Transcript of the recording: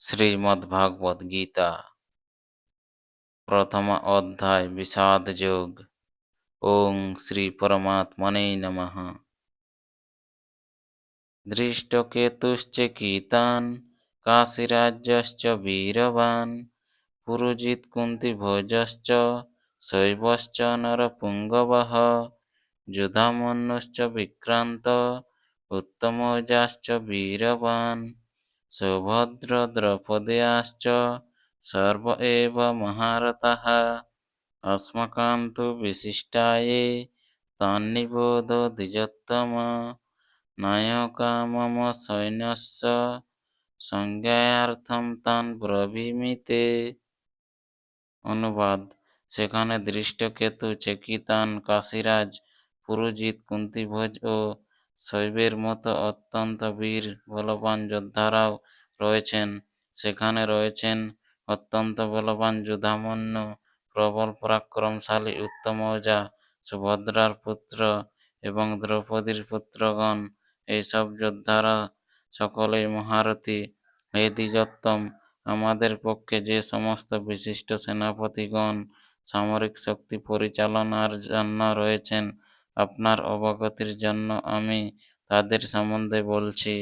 শ্রীমদ্ভাগবত গীতা প্রথম অধ্যায় বিষাদ যোগ। ওং শ্রী পরমাত্মনে নমঃ। দৃষ্টকেতুশ্চকিতান কাশীরাজ্যশ্চ বীরবান পুরুজিৎ কুন্তিভোজশ্চ শৈবশ্চ নরপুঙ্গবঃ যুধামন্যুশ্চ বিক্রান্ত উত্তমৌজাশ্চ বীরবান সৌভদ্র দ্রৌপদেয়াশ্চ সর্ব এব মহারথাঃ अस्माकं तु विशिष्टाये तान्निबोध द्विजोत्तम नायका मम सैन्यस्य সংজ্ঞায়ার্থম তান ব্রবীমিতে। অনুবাদ: সেখানে দৃষ্টকেতু, চেকিতান, কাশীরাজ, পুরুজিৎ, কুন্তিভোজ ও শৈবের মতো অত্যন্ত বীর বলবান যোদ্ধারাও রয়েছেন। সেখানে রয়েছেন অত্যন্ত বলবান যুধামন্যু, প্রবল পরাক্রমশালী উত্তমৌজা, সুভদ্রার পুত্র এবং দ্রৌপদীর পুত্রগণ। এইসব যোদ্ধারা সকলেই মহারথী। হে দ্বিজোত্তম, আমাদের পক্ষে যে সমস্ত বিশিষ্ট সেনাপতিগণ সামরিক শক্তি পরিচালনার জন্য রয়েছেন, আপনার অবগতির জন্য আমি তাদের সম্বন্ধে বলছি।